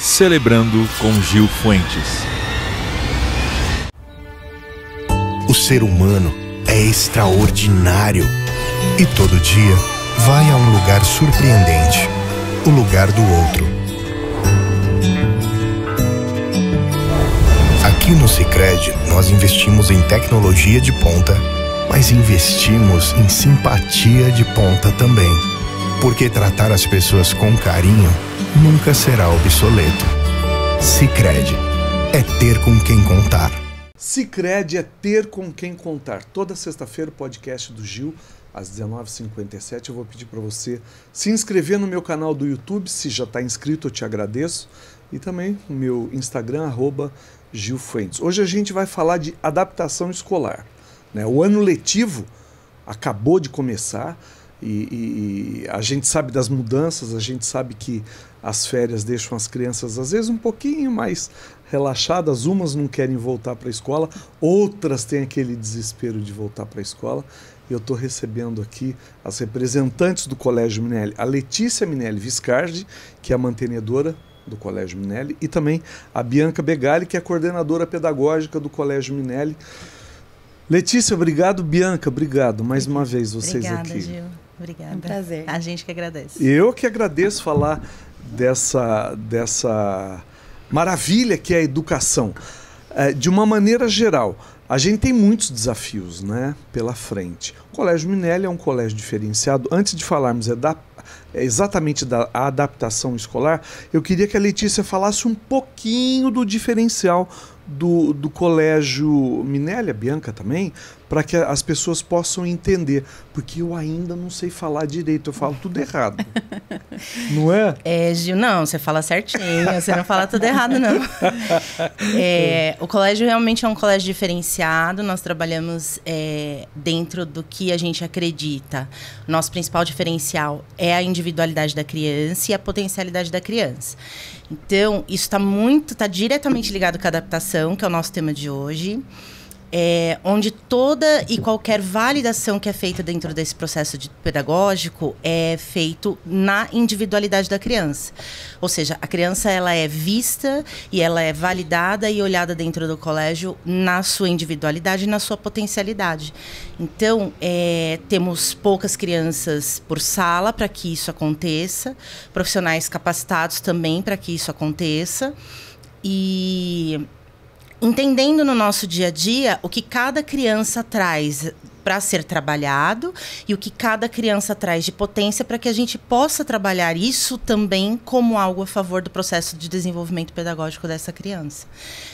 Celebrando com Gil Fuentes. O ser humano é extraordinário e todo dia vai a um lugar surpreendente, o lugar do outro. Aqui no Sicredi, nós investimos em tecnologia de ponta, mas investimos em simpatia de ponta também. Porque tratar as pessoas com carinho nunca será obsoleto. Sicredi é ter com quem contar. Sicredi é ter com quem contar. Toda sexta-feira o podcast do Gil, às 19h57, eu vou pedir para você se inscrever no meu canal do YouTube. Se já está inscrito, eu te agradeço. E também no meu Instagram, @GilFuentes. Hoje a gente vai falar de adaptação escolar, né? O ano letivo acabou de começar e a gente sabe das mudanças, a gente sabe que as férias deixam as crianças às vezes um pouquinho mais relaxadas. Umas não querem voltar para a escola, outras têm aquele desespero de voltar para a escola. Eu estou recebendo aqui as representantes do Colégio Minelli, a Letícia Minelli Viscardi, que é a mantenedora do Colégio Minelli, e também a Bianca Begali, que é a coordenadora pedagógica do Colégio Minelli. Letícia, obrigado. Bianca, obrigado mais uma vez vocês aqui. Obrigada, Gil. Obrigada. É um prazer. A gente que agradece. Eu que agradeço falar dessa maravilha que é a educação. De uma maneira geral, a gente tem muitos desafios, né, pela frente. O Colégio Minelli é um colégio diferenciado. Antes de falarmos exatamente da adaptação escolar, eu queria que a Letícia falasse um pouquinho do diferencial do Colégio Minelli, a Bianca também, para que as pessoas possam entender, porque eu ainda não sei falar direito, eu falo tudo errado. Não é? Gil, não, você fala certinho, você não fala tudo errado, não. O colégio realmente é um colégio diferenciado, nós trabalhamos dentro do que a gente acredita. Nosso principal diferencial é a individualidade da criança e a potencialidade da criança. Então, isso está diretamente ligado com a adaptação, que é o nosso tema de hoje. Onde toda e qualquer validação que é feita dentro desse processo pedagógico é feito na individualidade da criança. Ou seja, a criança ela é vista e ela é validada e olhada dentro do colégio na sua individualidade e na sua potencialidade. Então, temos poucas crianças por sala para que isso aconteça, profissionais capacitados também para que isso aconteça, e entendendo no nosso dia a dia o que cada criança traz para ser trabalhado e o que cada criança traz de potência para que a gente possa trabalhar isso também como algo a favor do processo de desenvolvimento pedagógico dessa criança.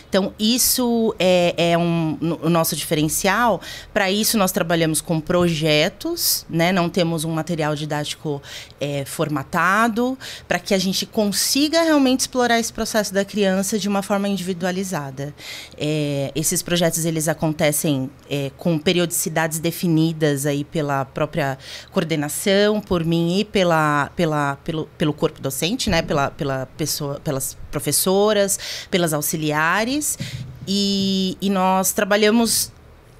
Então, isso é o nosso diferencial. Para isso, nós trabalhamos com projetos, né? Não temos um material didático formatado, para que a gente consiga realmente explorar esse processo da criança de uma forma individualizada. Esses projetos eles acontecem com periodicidades definidas aí pela própria coordenação, por mim e pelo corpo docente, né? Pelas professoras, pelas auxiliares, e nós trabalhamos,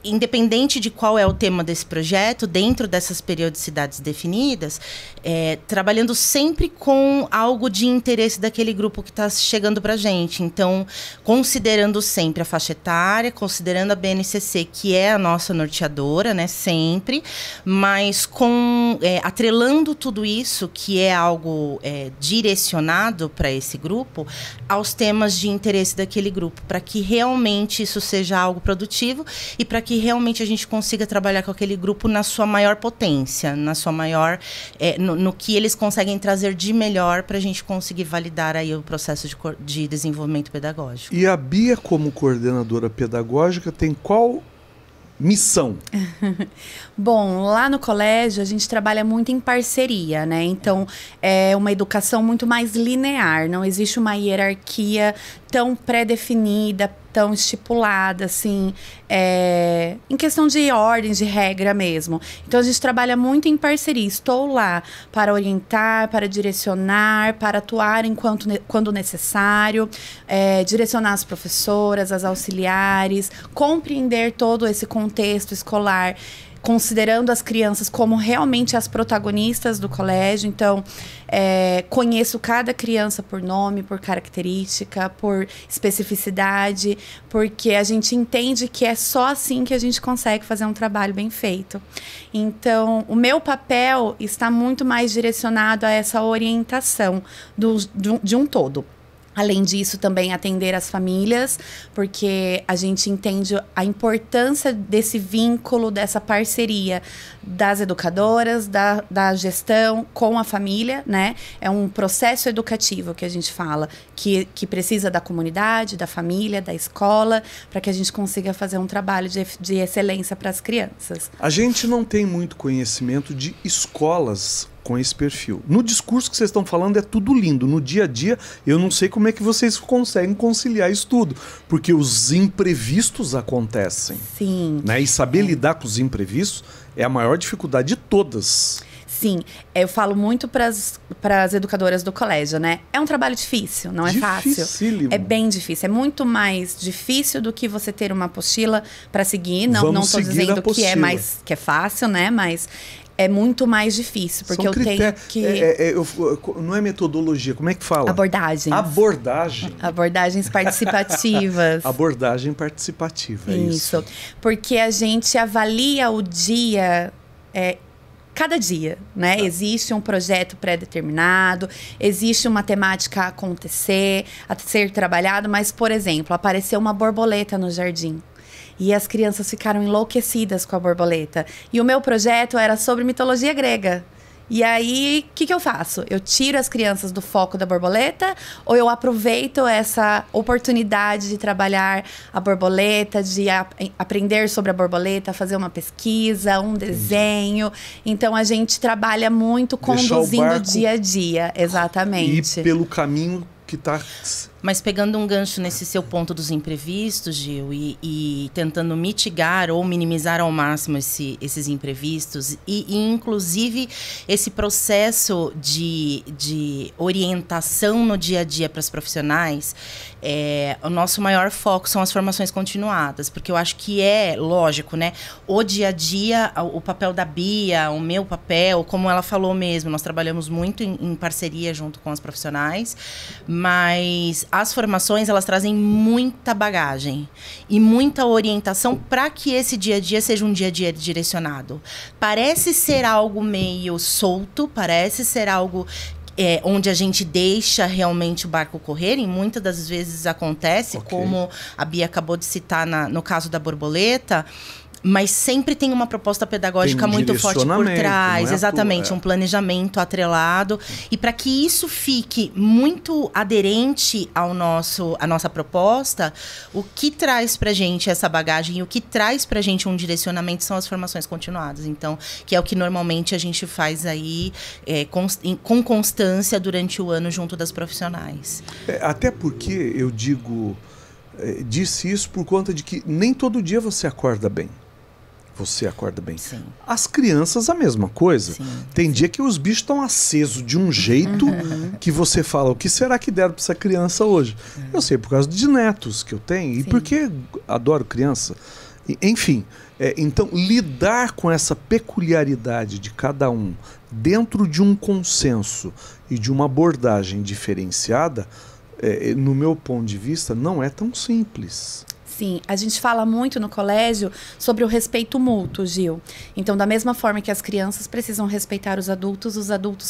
independente de qual é o tema desse projeto, dentro dessas periodicidades definidas, trabalhando sempre com algo de interesse daquele grupo que está chegando para a gente. Então, considerando sempre a faixa etária, considerando a BNCC, que é a nossa norteadora, né, sempre, mas atrelando tudo isso, que é algo direcionado para esse grupo, aos temas de interesse daquele grupo, para que realmente isso seja algo produtivo e para que realmente a gente consiga trabalhar com aquele grupo na sua maior potência, na sua maior, no que eles conseguem trazer de melhor para a gente conseguir validar aí o processo de desenvolvimento pedagógico. E a Bia, como coordenadora pedagógica, tem qual missão? Bom, lá no colégio a gente trabalha muito em parceria, né? Então, é uma educação muito mais linear, não existe uma hierarquia tão pré-definida, tão estipulada, assim, em questão de ordem, de regra mesmo. Então, a gente trabalha muito em parceria. Estou lá para orientar, para direcionar, para atuar quando necessário, direcionar as professoras, as auxiliares, compreender todo esse contexto escolar considerando as crianças como realmente as protagonistas do colégio. Então, conheço cada criança por nome, por característica, por especificidade, porque a gente entende que é só assim que a gente consegue fazer um trabalho bem feito. Então, o meu papel está muito mais direcionado a essa orientação de um todo. Além disso, também atender as famílias, porque a gente entende a importância desse vínculo, dessa parceria das educadoras, da gestão com a família, né? É um processo educativo que a gente fala, que precisa da comunidade, da família, da escola, para que a gente consiga fazer um trabalho de excelência para as crianças. A gente não tem muito conhecimento de escolas com esse perfil. No discurso que vocês estão falando é tudo lindo. No dia a dia, eu não sei como é que vocês conseguem conciliar isso tudo. Porque os imprevistos acontecem. Sim. Né? E saber lidar com os imprevistos é a maior dificuldade de todas. Sim, eu falo muito para as educadoras do colégio, né? É um trabalho difícil, não é fácil. Dificílimo. É bem difícil. É muito mais difícil do que você ter uma apostila para seguir. Não estou dizendo que é fácil, né? Mas é muito mais difícil, porque São eu tenho que... não é metodologia, como é que fala? Abordagens. Abordagens participativas. Abordagem participativa, é isso. Porque a gente avalia o dia... cada dia, né? Existe um projeto pré-determinado, existe uma temática a acontecer, a ser trabalhado, mas, por exemplo, apareceu uma borboleta no jardim. E as crianças ficaram enlouquecidas com a borboleta. E o meu projeto era sobre mitologia grega. E aí, o que eu faço? Eu tiro as crianças do foco da borboleta ou eu aproveito essa oportunidade de trabalhar a borboleta, de aprender sobre a borboleta, fazer uma pesquisa, um desenho. Então, a gente trabalha muito conduzindo o dia a dia. Exatamente. E pelo caminho que está... Mas pegando um gancho nesse seu ponto dos imprevistos, Gil, e tentando mitigar ou minimizar ao máximo esses imprevistos, e inclusive esse processo de orientação no dia a dia para os profissionais, o nosso maior foco são as formações continuadas, porque eu acho que lógico, né? O dia a dia, o papel da Bia, o meu papel, como ela falou mesmo, nós trabalhamos muito em parceria junto com os profissionais, mas as formações, elas trazem muita bagagem e muita orientação para que esse dia a dia seja um dia a dia direcionado. Parece ser algo meio solto, parece ser algo onde a gente deixa realmente o barco correr, e muitas das vezes acontece, como a Bia acabou de citar no caso da borboleta, mas sempre tem uma proposta pedagógica muito forte por trás. Exatamente, um planejamento atrelado. E para que isso fique muito aderente à nossa proposta, o que traz para a gente essa bagagem e o que traz para a gente um direcionamento são as formações continuadas. Então, que é o que normalmente a gente faz aí com constância durante o ano junto das profissionais. Até porque eu disse isso por conta de que nem todo dia você acorda bem. Você acorda bem. Sim. As crianças, a mesma coisa. Sim. Tem dia que os bichos estão acesos de um jeito que você fala, o que será que deram para essa criança hoje? Eu sei, por causa de netos que eu tenho. E porque adoro criança. Enfim, então lidar com essa peculiaridade de cada um dentro de um consenso e de uma abordagem diferenciada, no meu ponto de vista, não é tão simples. Sim, a gente fala muito no colégio sobre o respeito mútuo, Gil. Então, da mesma forma que as crianças precisam respeitar os adultos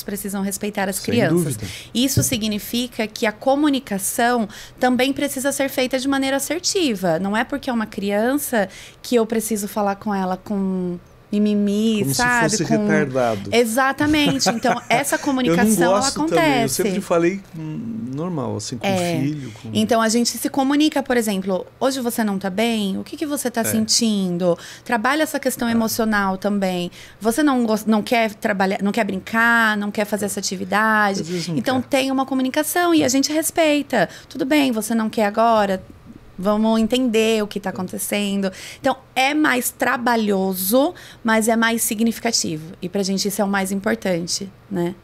precisam respeitar as crianças. Dúvida. Isso significa que a comunicação também precisa ser feita de maneira assertiva. Não é porque é uma criança que eu preciso falar com ela com mimimi, como sabe? Se fosse retardado. Exatamente. Então, essa comunicação ela acontece. Também. Eu sempre falei normal, assim, com o filho. Então, a gente se comunica, por exemplo, hoje você não tá bem? O que você tá sentindo? Trabalha essa questão emocional também. Você não quer trabalhar, não quer brincar, não quer fazer essa atividade. Então, tem uma comunicação e a gente respeita. Tudo bem, você não quer agora? Vamos entender o que está acontecendo. Então, é mais trabalhoso, mas é mais significativo. E pra gente isso é o mais importante, né?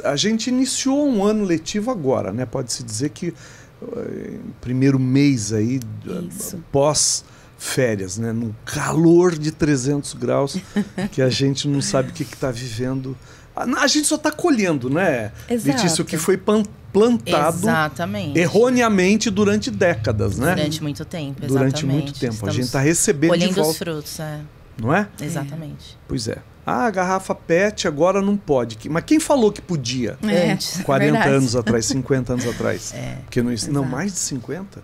A gente iniciou um ano letivo agora, né? Pode-se dizer que primeiro mês aí, pós férias, né? No calor de 300 graus, que a gente não sabe o que está vivendo. A gente só está colhendo, né, Letícia, o que foi plantado exatamente. Erroneamente durante décadas, né? Durante muito tempo, exatamente. Durante muito tempo. Estamos a gente está recebendo de volta. colhendo os frutos, não é? Exatamente. Pois é. A garrafa PET agora não pode. Mas quem falou que podia? Antes. 40 anos atrás, 50 anos atrás. Porque não, mais de 50?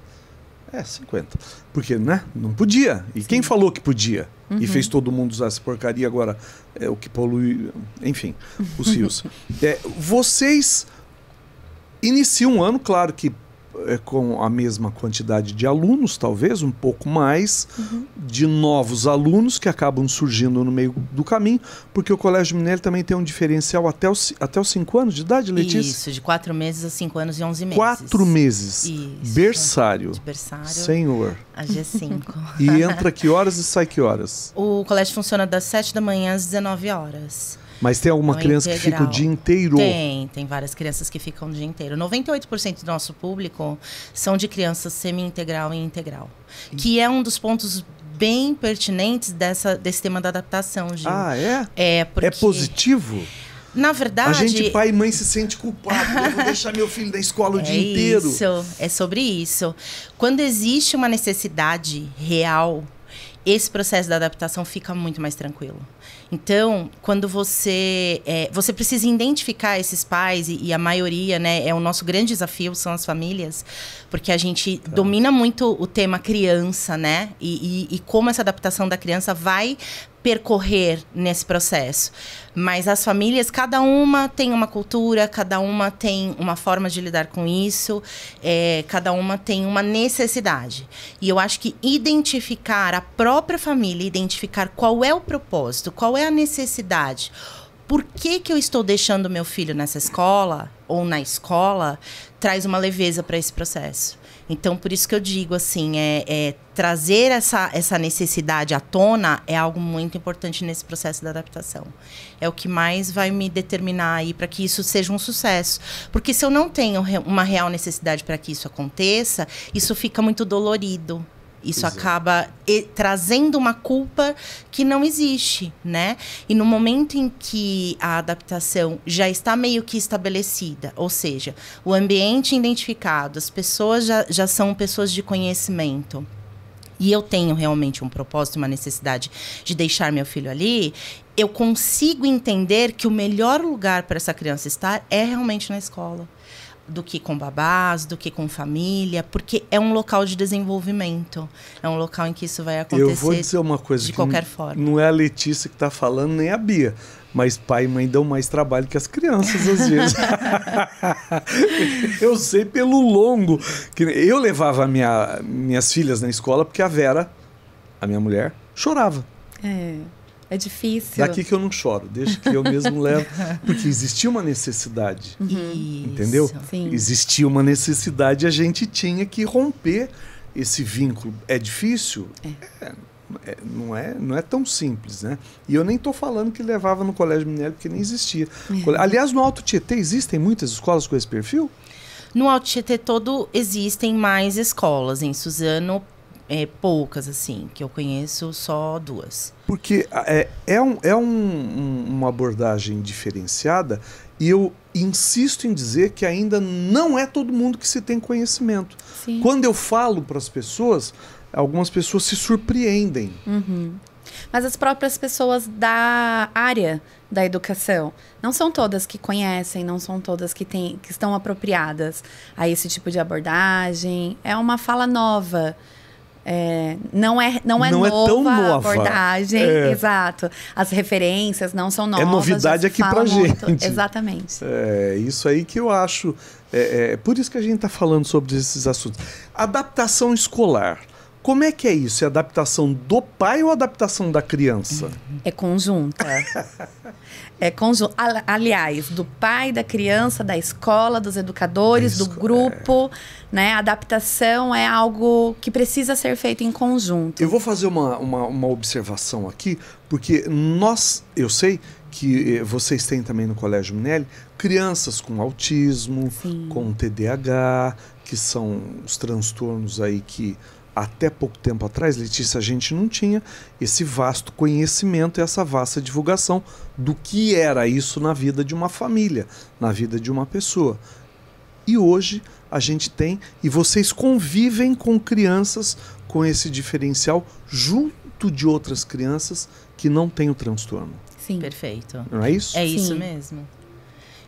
50. Porque, né? Não podia. E quem falou que podia? E fez todo mundo usar essa porcaria, agora é o que polui, enfim, os rios. Vocês iniciam um ano, claro que com a mesma quantidade de alunos, talvez, um pouco mais, de novos alunos que acabam surgindo no meio do caminho, porque o Colégio Minelli também tem um diferencial até os 5 anos de idade, Letícia? Isso, de 4 meses a 5 anos e 11 meses. 4 meses. Isso. Berçário. De berçário. Senhor. A G5. E entra que horas e sai que horas? O colégio funciona das 7 da manhã às 19 horas. Mas tem alguma criança integral. que fica o dia inteiro? Tem várias crianças que ficam o dia inteiro. 98% do nosso público são de crianças semi-integral e integral. Que é um dos pontos bem pertinentes desse tema da adaptação, Gil. Ah, é? É, porque... É positivo? Na verdade... A gente, pai e mãe, se sente culpado. Eu vou deixar meu filho na escola o dia inteiro. É sobre isso. Quando existe uma necessidade real, esse processo da adaptação fica muito mais tranquilo. Então, quando você precisa identificar esses pais, e a maioria, né, é o nosso grande desafio, são as famílias, porque a gente domina muito o tema criança, né, e como essa adaptação da criança vai percorrer nesse processo. Mas as famílias, cada uma tem uma cultura, cada uma tem uma forma de lidar com isso, cada uma tem uma necessidade. E eu acho que identificar a própria família, identificar qual é o propósito, qual é a necessidade, por que eu estou deixando meu filho nessa escola ou na escola, traz uma leveza para esse processo. Então, por isso que eu digo, assim, trazer essa necessidade à tona é algo muito importante nesse processo da adaptação. É o que mais vai me determinar aí para que isso seja um sucesso. Porque se eu não tenho uma real necessidade para que isso aconteça, isso fica muito dolorido. Isso acaba trazendo uma culpa que não existe, né? E no momento em que a adaptação já está meio que estabelecida, ou seja, o ambiente identificado, as pessoas já são pessoas de conhecimento, e eu tenho realmente um propósito, uma necessidade de deixar meu filho ali, eu consigo entender que o melhor lugar para essa criança estar é realmente na escola. Do que com babás, do que com família, porque é um local de desenvolvimento. É um local em que isso vai acontecer. Eu vou dizer uma coisa de qualquer forma. Não é a Letícia que está falando, nem a Bia. Mas pai e mãe dão mais trabalho que as crianças, às vezes. Eu sei pelo longo. Que eu levava minhas filhas na escola porque a Vera, a minha mulher, chorava. É difícil. Daqui que eu não choro, deixa que eu mesmo levo. Porque existia uma necessidade. Entendeu? Sim. Existia uma necessidade e a gente tinha que romper esse vínculo. É difícil? Não é tão simples, né? E eu nem estou falando que levava no Colégio Minelli, porque nem existia. Aliás, no Alto Tietê existem muitas escolas com esse perfil? No Alto Tietê todo existem mais escolas. Em Suzano, poucas, assim, que eu conheço, só 2. Porque uma abordagem diferenciada e eu insisto em dizer que ainda não é todo mundo que se tem conhecimento. Sim. Quando eu falo para as pessoas, algumas pessoas se surpreendem. Mas as próprias pessoas da área da educação, não são todas que conhecem, não são todas que estão apropriadas a esse tipo de abordagem. É uma fala nova. Não é tão nova a abordagem, exato. As referências não são novas. É novidade aqui pra gente. Exatamente. Isso aí que eu acho. Por isso que a gente está falando sobre esses assuntos. Adaptação escolar. Como é que é isso? É adaptação do pai ou adaptação da criança? É conjunta. Aliás, do pai, da criança, da escola, dos educadores, do grupo, né? A adaptação é algo que precisa ser feito em conjunto. Eu vou fazer uma observação aqui, porque eu sei que vocês têm também no Colégio Minelli crianças com autismo, com TDAH, que são os transtornos aí que até pouco tempo atrás, Letícia, a gente não tinha esse vasto conhecimento e essa vasta divulgação do que era isso na vida de uma família, na vida de uma pessoa. E hoje a gente tem, e vocês convivem com crianças com esse diferencial junto de outras crianças que não têm o transtorno. Sim. Perfeito. Não é isso? É isso Sim. mesmo.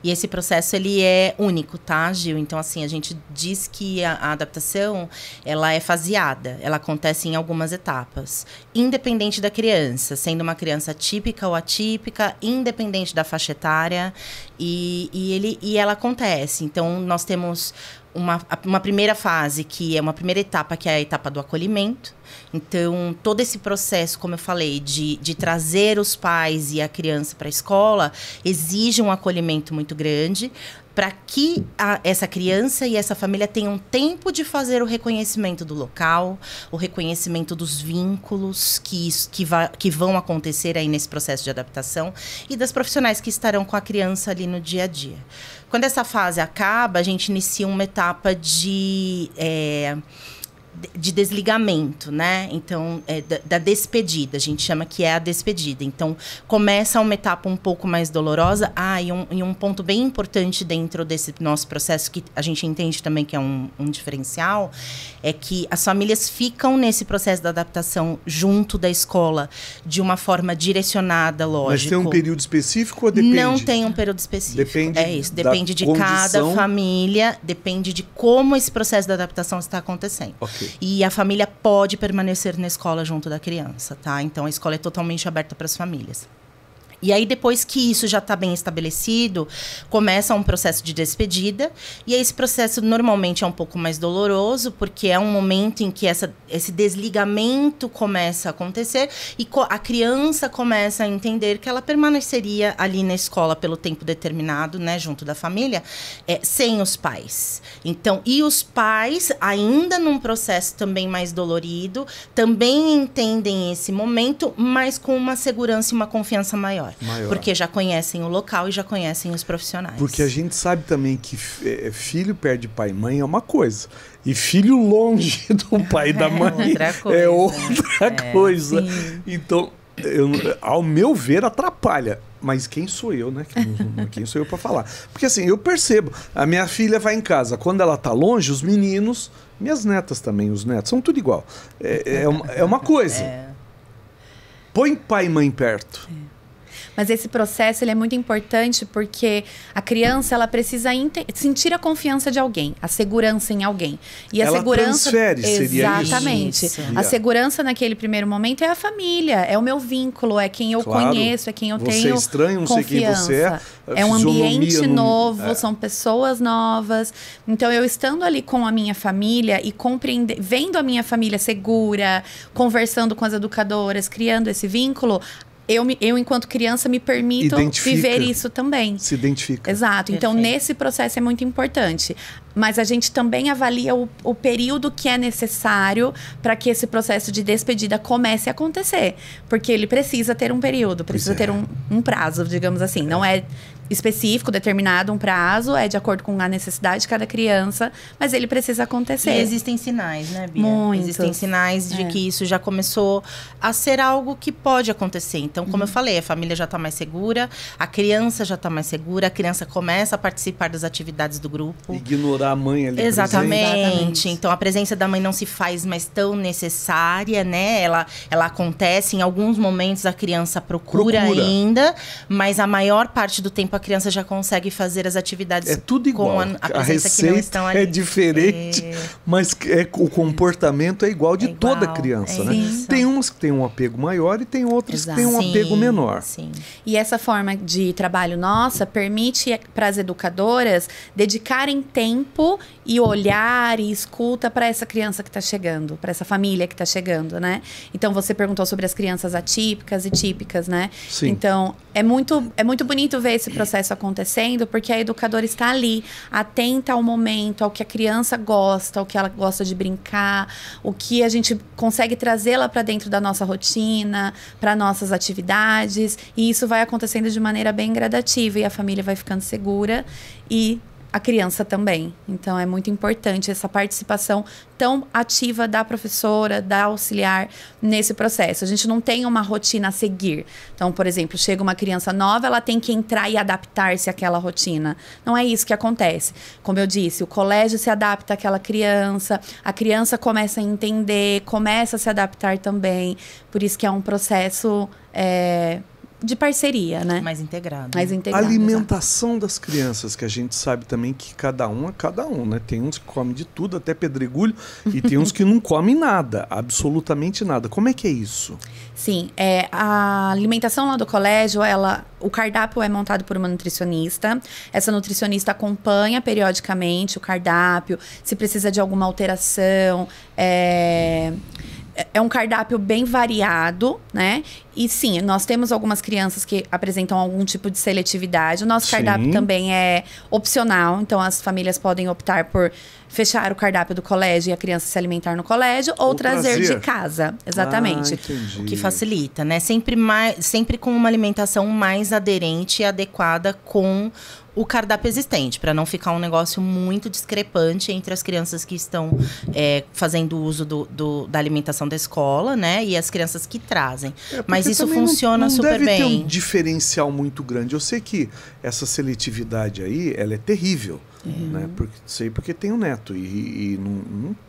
E esse processo, ele é único, tá, Gil? Então, assim, a gente diz que a adaptação, ela é faseada. Ela acontece em algumas etapas. Independente da criança, sendo uma criança típica ou atípica, independente da faixa etária. E ela acontece. Então, nós temos uma primeira fase, que é uma primeira etapa, que é a etapa do acolhimento. Então, todo esse processo, como eu falei, de trazer os pais e a criança para a escola, exige um acolhimento muito grande para que essa criança e essa família tenham tempo de fazer o reconhecimento do local, o reconhecimento dos vínculos que vão acontecer aí nesse processo de adaptação e das profissionais que estarão com a criança ali no dia a dia. Quando essa fase acaba, a gente inicia uma etapa de desligamento, né? Então, da despedida, a gente chama que é a despedida. Então, começa uma etapa um pouco mais dolorosa. E um ponto bem importante dentro desse nosso processo, que a gente entende também que é um diferencial, é que as famílias ficam nesse processo da adaptação junto da escola de uma forma direcionada, lógico. Mas tem um período específico ou depende? Não tem um período específico. Depende é isso, depende de cada família, depende de como esse processo da adaptação está acontecendo. Ok. E a família pode permanecer na escola junto da criança, tá? Então, a escola é totalmente aberta para as famílias. E aí, depois que isso já está bem estabelecido, começa um processo de despedida. E esse processo, normalmente, é um pouco mais doloroso, porque é um momento em que esse desligamento começa a acontecer e a criança começa a entender que ela permaneceria ali na escola pelo tempo determinado, né, junto da família, sem os pais. Então, e os pais, ainda num processo também mais dolorido, também entendem esse momento, mas com uma segurança e uma confiança maior. Porque já conhecem o local e já conhecem os profissionais. Porque a gente sabe também que filho perde pai e mãe é uma coisa. E filho longe do pai e da mãe é outra coisa. Sim. Então, ao meu ver, atrapalha. Mas quem sou eu, né? Quem sou eu para falar? Porque assim, eu percebo. A minha filha vai em casa. Quando ela tá longe, os meninos, minhas netas também, os netos, são tudo igual. É uma coisa. Põe pai e mãe perto. Mas esse processo ele é muito importante porque a criança ela precisa sentir a confiança de alguém, a segurança em alguém. E a ela segurança transfere, seria exatamente. isso? A segurança naquele primeiro momento é a família, é o meu vínculo, é quem eu conheço, é quem eu tenho Você é estranho, não sei quem você é. É um ambiente novo, são pessoas novas. Então, eu estando ali com a minha família e vendo a minha família segura, conversando com as educadoras, criando esse vínculo, eu, enquanto criança, me permito viver isso também. Se identifica. Exato. Perfeito. Então, nesse processo é muito importante. Mas a gente também avalia o período que é necessário para que esse processo de despedida comece a acontecer. Porque ele precisa ter um período, precisa ter um prazo, digamos assim. Não é específico, determinado um prazo, é de acordo com a necessidade de cada criança, mas ele precisa acontecer. E existem sinais, né, Bia? Muitos. Existem sinais de que isso já começou a ser algo que pode acontecer. Então, como eu falei, a família já está mais segura, a criança já está mais segura, a criança começa a participar das atividades do grupo. Ignorar a mãe ali. Exatamente. Então, a presença da mãe não se faz mais tão necessária, né? Ela acontece, em alguns momentos a criança procura ainda, mas a maior parte do tempo a criança já consegue fazer as atividades. É tudo igual. Com a presença receita que não estão ali. É diferente, mas o comportamento é igual de toda criança, né? Isso. Tem umas que têm um apego maior e tem outras que têm um apego menor. Sim. E essa forma de trabalho nossa permite para as educadoras dedicarem tempo e olhar e escuta para essa criança que está chegando, para essa família que está chegando, né? Então, você perguntou sobre as crianças atípicas e típicas, né? Sim. Então, é muito bonito ver esse processo acontecendo, porque a educadora está ali, atenta ao momento, ao que a criança gosta, ao que ela gosta de brincar, o que a gente consegue trazê-la para dentro da nossa rotina, para nossas atividades, e isso vai acontecendo de maneira bem gradativa, e a família vai ficando segura e a criança também. Então, é muito importante essa participação tão ativa da professora, da auxiliar nesse processo. A gente não tem uma rotina a seguir. Então, por exemplo, chega uma criança nova, ela tem que entrar e adaptar-se àquela rotina. Não é isso que acontece. Como eu disse, o colégio se adapta àquela criança, a criança começa a entender, começa a se adaptar também. Por isso que é um processo de parceria, né? Mais integrado. Mais integrado. Alimentação das crianças, que a gente sabe também que cada um é cada um, né? Tem uns que comem de tudo, até pedregulho, e tem uns que não comem nada, absolutamente nada. Como é que é isso? Sim, a alimentação lá do colégio, o cardápio é montado por uma nutricionista. Essa nutricionista acompanha periodicamente o cardápio, se precisa de alguma alteração. É um cardápio bem variado, né? E sim, nós temos algumas crianças que apresentam algum tipo de seletividade. O nosso cardápio também é opcional, então as famílias podem optar por fechar o cardápio do colégio e a criança se alimentar no colégio ou trazer de casa. Exatamente. O que facilita, né? Sempre com uma alimentação mais aderente e adequada com o cardápio existente, para não ficar um negócio muito discrepante entre as crianças que estão fazendo uso da alimentação da escola, né? E as crianças que trazem. Mas isso funciona super bem. Deve ter um diferencial muito grande. Eu sei que essa seletividade aí, ela é terrível. Né? Porque tem um neto e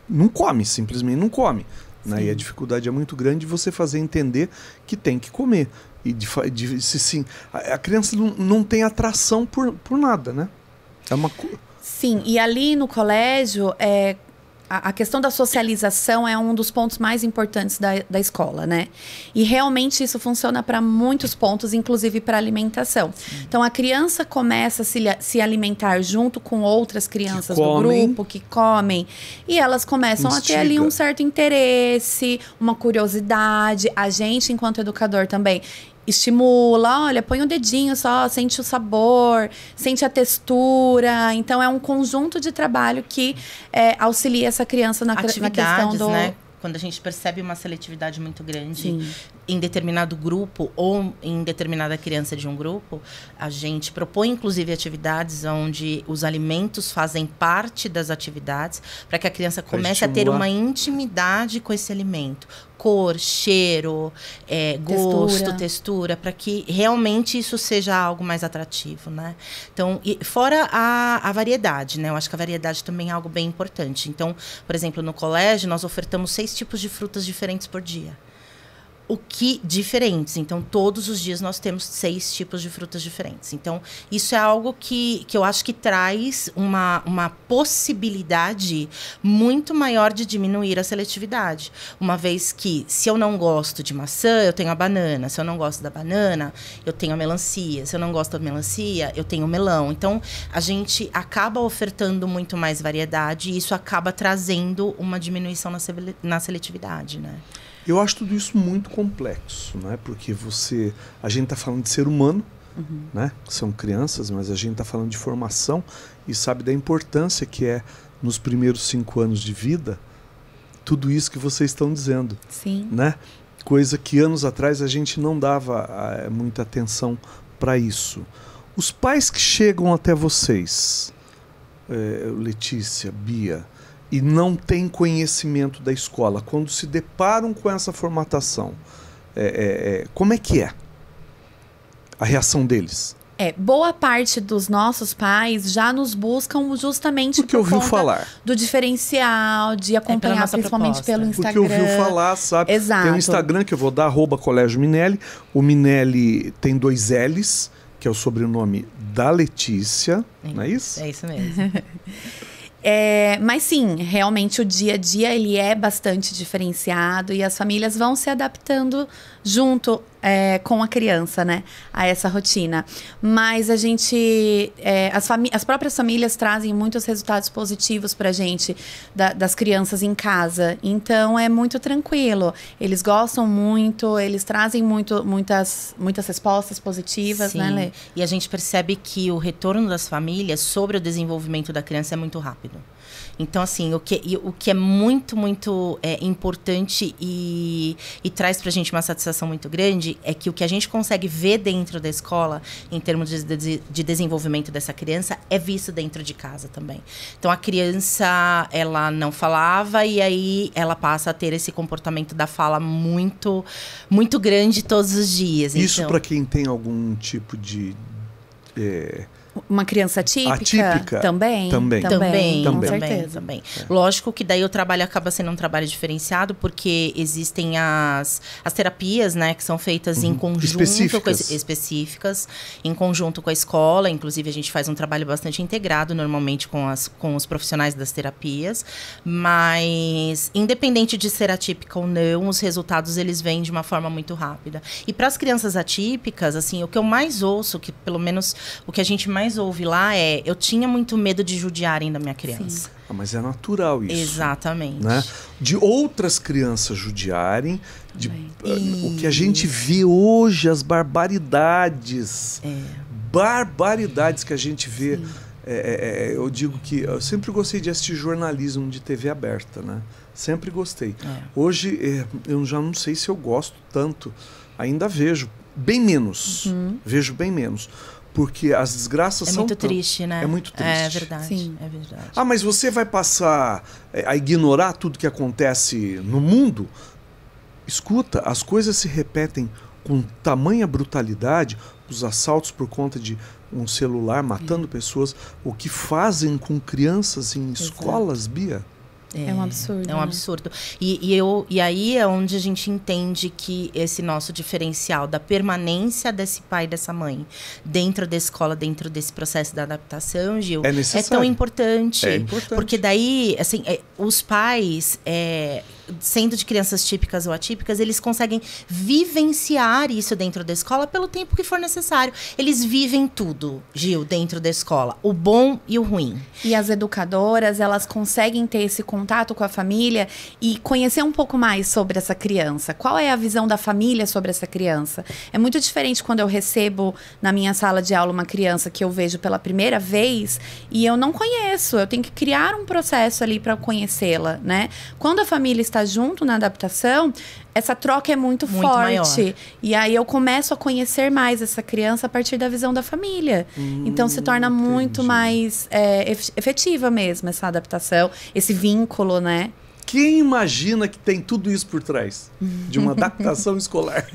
não come, simplesmente não come. Né? E a dificuldade é muito grande de você fazer entender que tem que comer. E a criança não tem atração por nada, né? Sim, e ali no colégio, a questão da socialização é um dos pontos mais importantes da escola, né? E realmente isso funciona para muitos pontos, inclusive para alimentação. Então, a criança começa a se alimentar junto com outras crianças do grupo que comem. E elas começam a ter ali um certo interesse, uma curiosidade. A gente, enquanto educador, também estimula, olha, põe o dedinho só, sente o sabor, sente a textura. Então, é um conjunto de trabalho que auxilia essa criança na questão do... né? Quando a gente percebe uma seletividade muito grande em determinado grupo ou em determinada criança de um grupo, a gente propõe, inclusive, atividades onde os alimentos fazem parte das atividades para que a criança comece a ter uma intimidade com esse alimento. Cor, cheiro, gosto, textura, para que realmente isso seja algo mais atrativo, né? Então, fora a variedade, né? Eu acho que a variedade também é algo bem importante. Então, por exemplo, no colégio, nós ofertamos 6 tipos de frutas diferentes por dia. Diferentes. Então, todos os dias nós temos 6 tipos de frutas diferentes. Então, isso é algo que eu acho que traz uma possibilidade muito maior de diminuir a seletividade. Uma vez que, se eu não gosto de maçã, eu tenho a banana. Se eu não gosto da banana, eu tenho a melancia. Se eu não gosto da melancia, eu tenho o melão. Então, a gente acaba ofertando muito mais variedade e isso acaba trazendo uma diminuição na seletividade, né? Eu acho tudo isso muito complexo, né? Porque a gente está falando de ser humano, né? São crianças, mas a gente está falando de formação e sabe da importância que é, nos primeiros 5 anos de vida, tudo isso que vocês estão dizendo. Sim. Né? Coisa que anos atrás a gente não dava muita atenção para isso. Os pais que chegam até vocês, Letícia, Bia, e não têm conhecimento da escola, quando se deparam com essa formatação, como é que é a reação deles? Boa parte dos nossos pais já nos buscam justamente porque ouviu falar do diferencial, de acompanhar principalmente pelo Instagram. Porque ouviu falar, sabe? Exato. Tem um Instagram que eu vou dar, @Colégio Minelli. O Minelli tem 2 L's, que é o sobrenome da Letícia, não é isso? É isso mesmo. Mas sim, realmente o dia a dia ele é bastante diferenciado e as famílias vão se adaptando junto com a criança, né, a essa rotina. Mas a gente, as próprias famílias trazem muitos resultados positivos pra gente das crianças em casa. Então é muito tranquilo. Eles gostam muito, eles trazem muitas respostas positivas, sim, né, Lê? E a gente percebe que o retorno das famílias sobre o desenvolvimento da criança é muito rápido. Então, assim, o que é muito, muito importante e traz pra gente uma satisfação muito grande verdade, é que o que a gente consegue ver dentro da escola, em termos de desenvolvimento dessa criança, é visto dentro de casa também. Então, a criança, ela não falava e aí ela passa a ter esse comportamento da fala muito, muito grande todos os dias. Isso então, para quem tem algum tipo de... Uma criança atípica? Também. Com certeza. Também. Lógico que daí o trabalho acaba sendo um trabalho diferenciado, porque existem as terapias, né, que são feitas em conjunto, específicas, em conjunto com a escola. Inclusive, a gente faz um trabalho bastante integrado, normalmente, com os profissionais das terapias. Mas, independente de ser atípica ou não, os resultados, eles vêm de uma forma muito rápida. E para as crianças atípicas, assim, o que eu mais ouço, que pelo menos o que a gente mais ouve lá é: eu tinha muito medo de judiarem da minha criança. Mas é natural isso. Exatamente. Né? De outras crianças judiarem, o que a gente vê hoje, as barbaridades. Barbaridades que a gente vê. Eu digo que eu sempre gostei de assistir jornalismo de TV aberta, né? Sempre gostei. Hoje, eu já não sei se eu gosto tanto. Ainda vejo bem menos. Vejo bem menos. Porque as desgraças são... É muito triste, né? É muito triste. É verdade. Sim. É verdade. Ah, mas você vai passar a ignorar tudo que acontece no mundo? Escuta, as coisas se repetem com tamanha brutalidade. Os assaltos por conta de um celular matando pessoas. O que fazem com crianças em escolas, Bia? É um absurdo. É um absurdo. E aí é onde a gente entende que esse nosso diferencial da permanência desse pai e dessa mãe dentro da escola, dentro desse processo da adaptação, Gil, é tão importante. É importante. Porque daí, assim, os pais, sendo de crianças típicas ou atípicas, eles conseguem vivenciar isso dentro da escola pelo tempo que for necessário. Eles vivem tudo, Gil, dentro da escola. O bom e o ruim. E as educadoras, elas conseguem ter esse contato com a família e conhecer um pouco mais sobre essa criança. Qual é a visão da família sobre essa criança? É muito diferente quando eu recebo na minha sala de aula uma criança que eu vejo pela primeira vez e eu não conheço. Eu tenho que criar um processo ali para conhecê-la, né? Quando a família está junto na adaptação, essa troca é muito forte. Maior. E aí eu começo a conhecer mais essa criança a partir da visão da família. Então se torna muito mais efetiva mesmo essa adaptação, esse vínculo, né? Quem imagina que tem tudo isso por trás de uma adaptação escolar?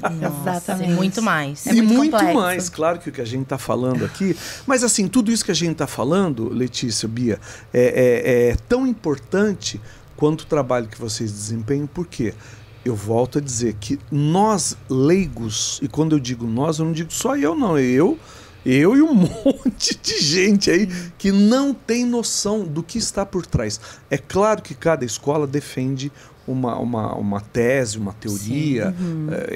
Exatamente. Muito mais. E muito mais, claro que o que a gente está falando aqui. Mas assim, tudo isso que a gente está falando, Letícia, Bia, é tão importante quanto o trabalho que vocês desempenham. Por quê? Eu volto a dizer que nós, leigos, e quando eu digo nós, eu não digo só eu, não. Eu e um monte de gente aí que não tem noção do que está por trás. É claro que cada escola defende uma tese, uma teoria,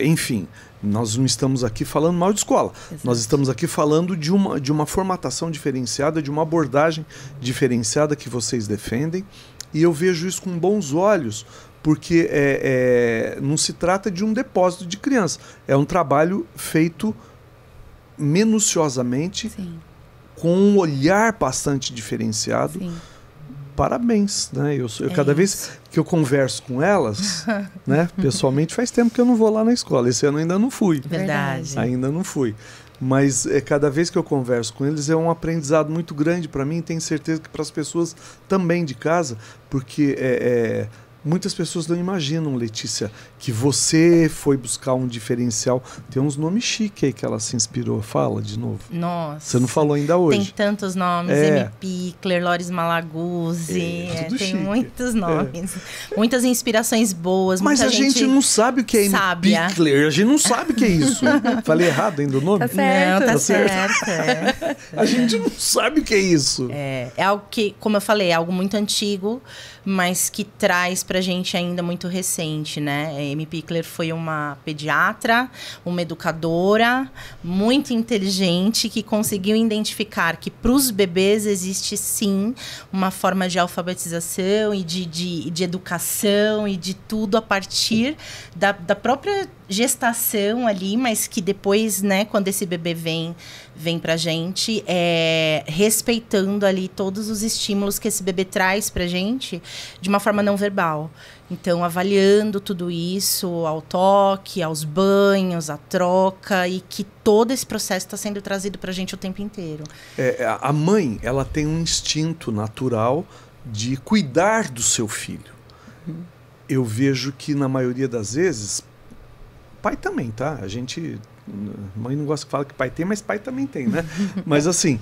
enfim. Nós não estamos aqui falando mal de escola. Exato. Nós estamos aqui falando de uma formatação diferenciada, de uma abordagem diferenciada que vocês defendem. E eu vejo isso com bons olhos, porque não se trata de um depósito de criança. É um trabalho feito minuciosamente, com um olhar bastante diferenciado. Sim. Parabéns, né? Eu cada vez que eu converso com elas, né, pessoalmente, faz tempo que eu não vou lá na escola. Esse ano ainda não fui. Verdade. Ainda não fui. Mas cada vez que eu converso com eles é um aprendizado muito grande para mim, e tenho certeza que para as pessoas também de casa, porque muitas pessoas não imaginam, Letícia, que você foi buscar um diferencial. Tem uns nomes chiques aí que ela se inspirou. Fala de novo. Nossa. Você não falou ainda hoje. Tem tantos nomes. M. Pickler, Loris Malaguzzi. Tem chique. Muitos nomes. Muitas inspirações boas. Mas a gente não sabe o que é M. Pickler. A gente não sabe o que é isso. Falei errado ainda o nome? Tá certo. Não, tá certo. A gente não sabe o que é isso. É algo que, como eu falei, é algo muito antigo, mas que traz pra gente ainda muito recente, né? Amy Pickler foi uma pediatra, uma educadora muito inteligente que conseguiu identificar que para os bebês existe sim uma forma de alfabetização e de educação e de tudo a partir da própria gestação ali, mas que depois, né, quando esse bebê vem vem pra gente, respeitando ali todos os estímulos que esse bebê traz pra gente de uma forma não verbal. Então, avaliando tudo isso, ao toque, aos banhos, à troca, e que todo esse processo está sendo trazido pra gente o tempo inteiro. A mãe, ela tem um instinto natural de cuidar do seu filho. Eu vejo que na maioria das vezes, pai também, tá? Mãe não gosta que fala que pai tem, mas pai também tem, né? Mas assim,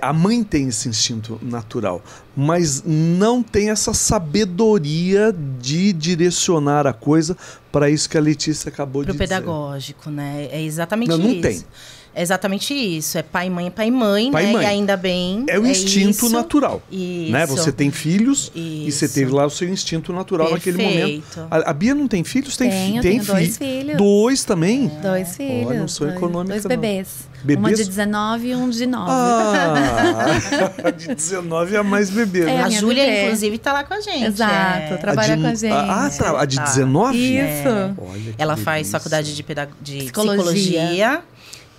a mãe tem esse instinto natural, mas não tem essa sabedoria de direcionar a coisa para isso que a Letícia acabou de dizer. Pro pedagógico, né? É exatamente isso. Não tem. É exatamente isso. É pai e mãe, pai e mãe, né? Mãe. E ainda bem. É o instinto natural. Isso. Né? Você tem filhos e você teve lá o seu instinto natural naquele momento. A Bia não tem filhos? Tenho 2 filhos. 2 também? 2 filhos. Olha, não sou econômica, 2 bebês. Bebês? Uma de 19 e um de 9. A de 19 é a mais bebê, né? A minha Júlia, bebê. inclusive, tá lá com a gente. Exato, trabalha com a gente. A de 19? Isso. Olha que Ela faz delícia. faculdade de psicologia.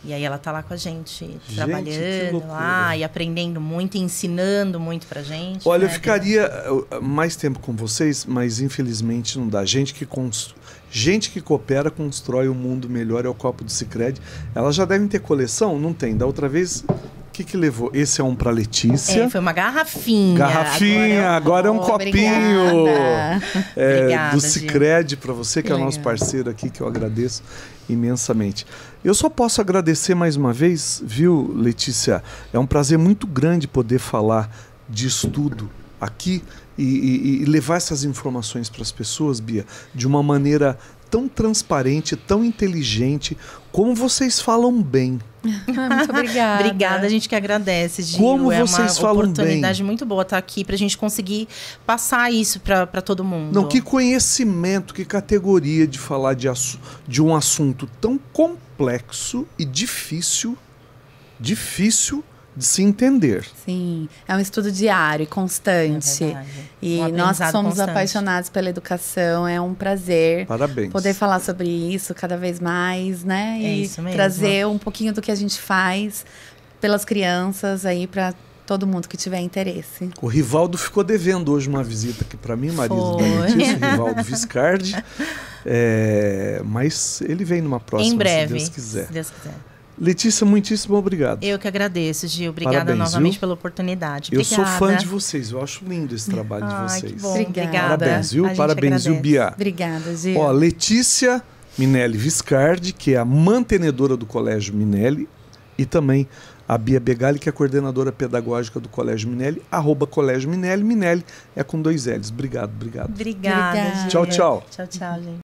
E aí ela tá lá com a gente, que trabalhando loucura. lá e aprendendo muito, e ensinando muito pra gente. Olha, né? eu ficaria mais tempo com vocês, mas infelizmente não dá. Gente que coopera constrói um mundo melhor, é o copo do Sicredi. Elas já devem ter coleção? Não tem. Da outra vez, o que levou? Esse é um pra Letícia. Foi uma garrafinha. Agora é um copinho. Obrigada, do Sicredi para você, que é o nosso parceiro aqui, que eu agradeço imensamente. Eu só posso agradecer mais uma vez, viu, Letícia? É um prazer muito grande poder falar de estudo aqui e levar essas informações para as pessoas, Bia, de uma maneira tão transparente, tão inteligente, como vocês falam bem. Muito obrigada. Obrigada, a gente que agradece, Gil. Como vocês falam bem. É uma oportunidade muito boa estar aqui pra gente conseguir passar isso pra todo mundo. Não, que conhecimento, que categoria de falar de um assunto tão complexo e difícil de se entender. Sim, é um estudo diário e constante. E nós que somos apaixonados pela educação, é um prazer Parabéns. Poder falar sobre isso cada vez mais, né? É e isso mesmo. trazer um pouquinho do que a gente faz pelas crianças aí para todo mundo que tiver interesse. O Rivaldo ficou devendo hoje uma visita aqui para mim, marido da Letícia, o Rivaldo Viscardi. Mas ele vem numa próxima, em breve, se Deus quiser. Se Deus quiser. Letícia, muitíssimo obrigado. Eu que agradeço, Gil. Obrigada Parabéns, novamente viu? pela oportunidade. Eu Obrigada. sou fã de vocês, eu acho lindo esse trabalho de vocês. Que bom. Obrigada. Parabéns, viu? A gente Parabéns, viu, agradece. Bia? Obrigada, Gil. Ó, Letícia Minelli Viscardi, que é a mantenedora do Colégio Minelli, e também a Bia Begali, que é a coordenadora pedagógica do Colégio Minelli, @Colégio Minelli. Minelli é com 2 L's. Obrigado. Obrigada. Obrigada. Gil. Tchau, tchau. Tchau, gente.